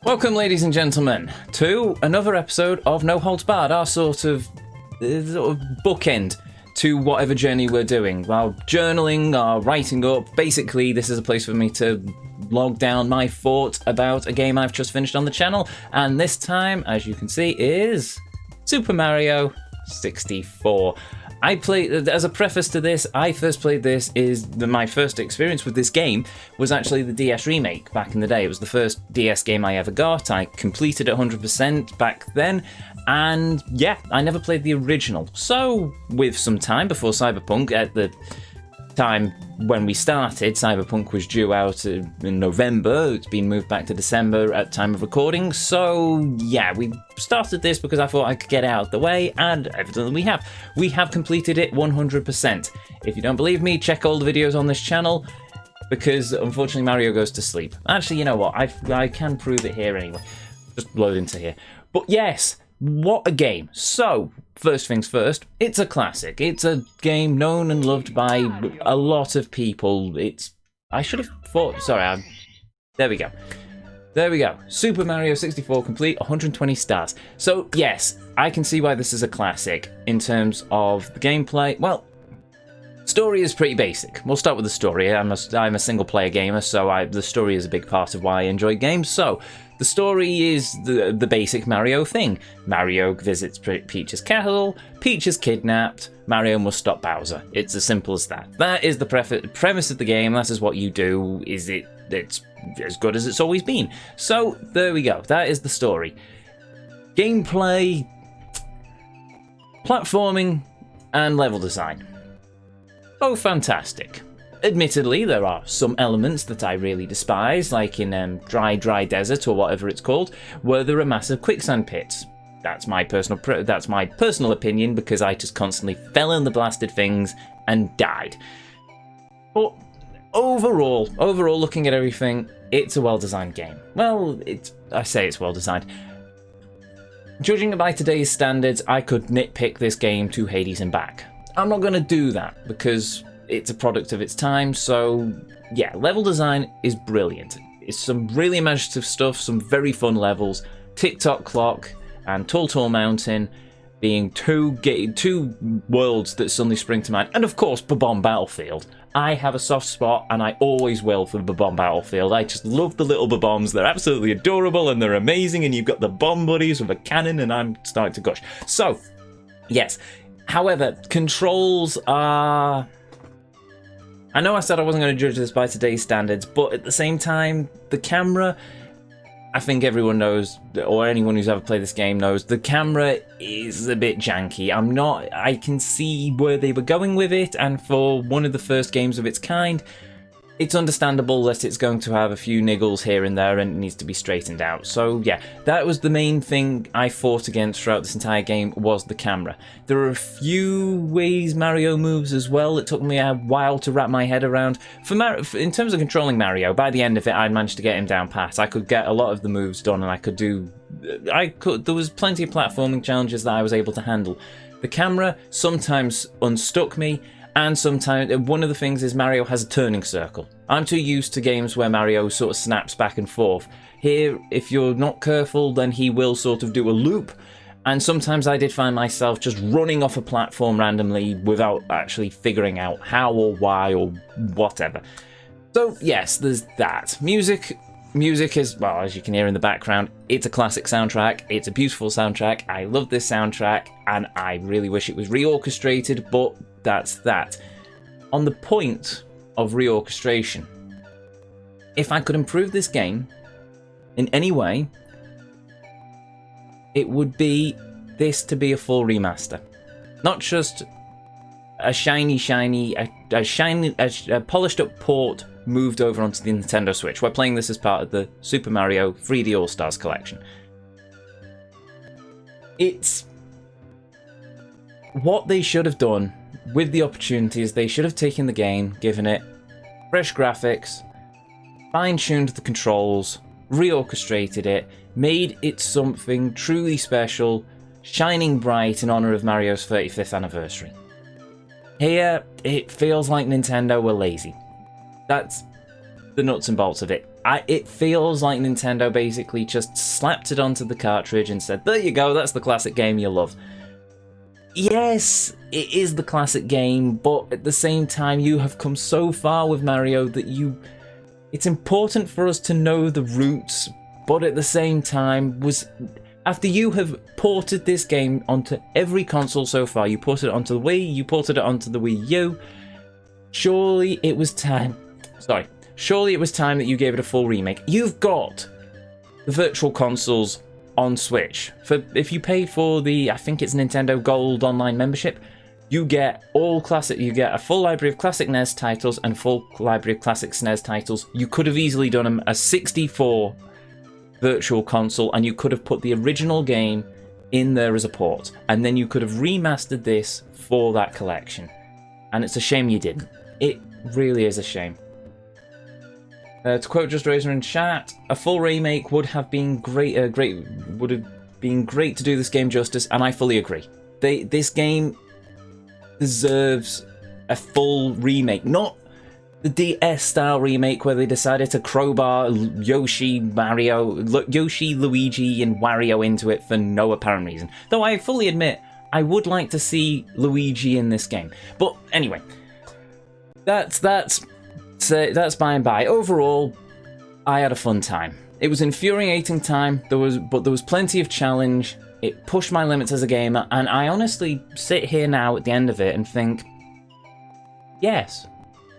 Welcome, ladies and gentlemen, to another episode of No Holds Barred, our sort of bookend to whatever journey we're doing. While journaling or writing up, basically this is a place for me to log down my thoughts about a game I've just finished on the channel, and this time, as you can see, is Super Mario 64. I played, as a preface to this, I first played this, my first experience with this game was actually the DS remake back in the day. It was the first DS game I ever got. I completed it 100% back then, and yeah, I never played the original. So, with some time before Cyberpunk, at the time when we started, Cyberpunk was due out in November. It's been moved back to December at time of recording. So yeah, we started this because I thought I could get it out of the way, and evidently we have. We have completed it 100%. If you don't believe me, check all the videos on this channel, because unfortunately Mario goes to sleep. Actually, you know what? I can prove it here anyway. Just load into here. But yes, what a game. So, first things first, it's a classic. It's a game known and loved by a lot of people. I should have thought, sorry, there we go. There we go. Super Mario 64 complete, 120 stars. So, yes, I can see why this is a classic in terms of the gameplay. Well, story is pretty basic. We'll start with the story. I'm a single player gamer, so the story is a big part of why I enjoy games. So, the story is the basic Mario thing. Mario visits Peach's castle, Peach is kidnapped, Mario must stop Bowser. It's as simple as that. That is the premise of the game. That is what you do. It's as good as it's always been. So, there we go. That is the story. Gameplay, platforming, and level design. Oh, fantastic. Admittedly, there are some elements that I really despise, like in Dry Desert or whatever it's called, where there are massive quicksand pits. That's my personal opinion, because I just constantly fell in the blasted things and died. But overall, looking at everything, it's a well-designed game. Well, I say it's well-designed. Judging by today's standards, I could nitpick this game to Hades and back. I'm not going to do that, because it's a product of its time. So yeah, level design is brilliant. It's some really imaginative stuff, some very fun levels. Tick-Tock Clock and Tall Mountain being two worlds that suddenly spring to mind. And of course, Bob-omb Battlefield. I have a soft spot, and I always will, for Bob-omb Battlefield. I just love the little Bob-ombs. They're absolutely adorable and they're amazing, and you've got the bomb buddies with a cannon, and I'm starting to gush. So, yes. However, controls are... I know I said I wasn't going to judge this by today's standards, but at the same time, the camera, I think everyone knows, or anyone who's ever played this game knows, the camera is a bit janky. I can see where they were going with it, and for one of the first games of its kind, it's understandable that it's going to have a few niggles here and there, and it needs to be straightened out. So yeah, that was the main thing I fought against throughout this entire game, was the camera. There are a few ways Mario moves as well. It took me a while to wrap my head around. In terms of controlling Mario, by the end of it, I managed to get him down pat. I could get a lot of the moves done, and there was plenty of platforming challenges that I was able to handle. The camera sometimes unstuck me, and sometimes, one of the things is Mario has a turning circle. I'm too used to games where Mario sort of snaps back and forth. Here, if you're not careful, then he will sort of do a loop, and sometimes I did find myself just running off a platform randomly without actually figuring out how or why or whatever. So yes, there's that. Music is, well, as you can hear in the background, it's a classic soundtrack. It's a beautiful soundtrack. I love this soundtrack, and I really wish it was reorchestrated, but that's that. On the point of reorchestration, if I could improve this game in any way, it would be this to be a full remaster. Not just a polished up port moved over onto the Nintendo Switch. We're playing this as part of the Super Mario 3D All-Stars collection. It's what they should have done with the opportunities. They should have taken the game, given it fresh graphics, fine-tuned the controls, reorchestrated it, made it something truly special, shining bright in honor of Mario's 35th anniversary. Here, it feels like Nintendo were lazy. That's the nuts and bolts of it. It feels like Nintendo basically just slapped it onto the cartridge and said, there you go, that's the classic game you love. Yes, it is the classic game, but at the same time, you have come so far with Mario that it's important for us to know the roots, but at the same time, after you have ported this game onto every console so far, you ported it onto the Wii, you ported it onto the Wii U, surely it was time that you gave it a full remake. You've got the Virtual Consoles on Switch. If you pay for the, I think it's Nintendo Gold Online membership, you get you get a full library of classic NES titles and full library of classic SNES titles. You could have easily done a 64 Virtual Console, and you could have put the original game in there as a port, and then you could have remastered this for that collection. And it's a shame you didn't. It really is a shame. To quote Just Razor in chat, a full remake would have been great. Would have been great to do this game justice, and I fully agree. This game deserves a full remake, not the DS style remake where they decided to crowbar Yoshi, Luigi, and Wario into it for no apparent reason. Though I fully admit I would like to see Luigi in this game. But anyway, that's by and by. Overall, I had a fun time. It was infuriating time, but there was plenty of challenge. It pushed my limits as a gamer, and I honestly sit here now at the end of it and think, yes,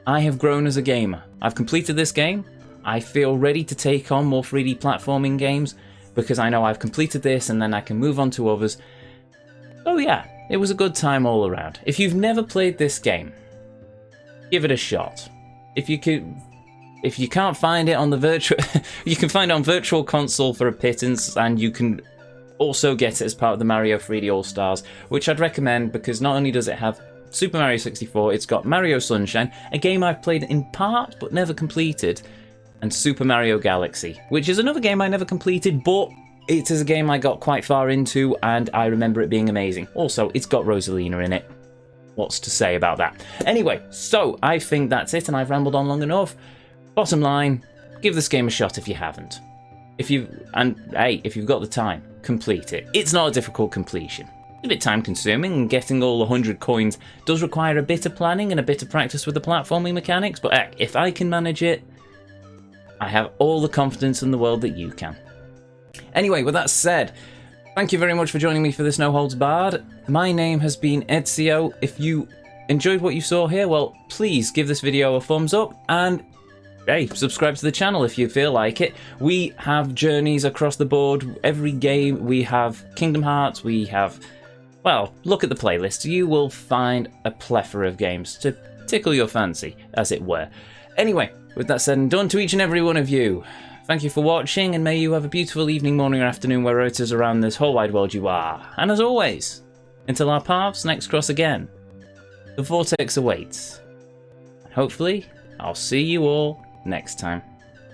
I have grown as a gamer. I've completed this game. I feel ready to take on more 3D platforming games because I know I've completed this and then I can move on to others. Oh yeah, it was a good time all around. If you've never played this game, give it a shot. If you can't find it on the virtual, you can find it on Virtual Console for a pittance, and you can also get it as part of the Mario 3D All-Stars, which I'd recommend because not only does it have Super Mario 64, it's got Mario Sunshine, a game I've played in part but never completed, and Super Mario Galaxy, which is another game I never completed, but it is a game I got quite far into and I remember it being amazing. Also, it's got Rosalina in it. What's to say about that? Anyway, so I think that's it, and I've rambled on long enough. Bottom line, give this game a shot if you haven't. If you've got the time, complete it. It's not a difficult completion. It's a bit time consuming, and getting all 100 coins does require a bit of planning and a bit of practice with the platforming mechanics, but heck, if I can manage it, I have all the confidence in the world that you can. Anyway, with that said, thank you very much for joining me for this No Holds Barred. My name has been Ezio. If you enjoyed what you saw here, well, please give this video a thumbs up, and hey, subscribe to the channel if you feel like it. We have journeys across the board. Every game, we have Kingdom Hearts, we have, well, look at the playlist. You will find a plethora of games to tickle your fancy, as it were. Anyway, with that said and done, to each and every one of you, thank you for watching, and may you have a beautiful evening, morning, or afternoon, wherever it is around this whole wide world you are. And as always, until our paths next cross again, the vortex awaits. Hopefully, I'll see you all next time.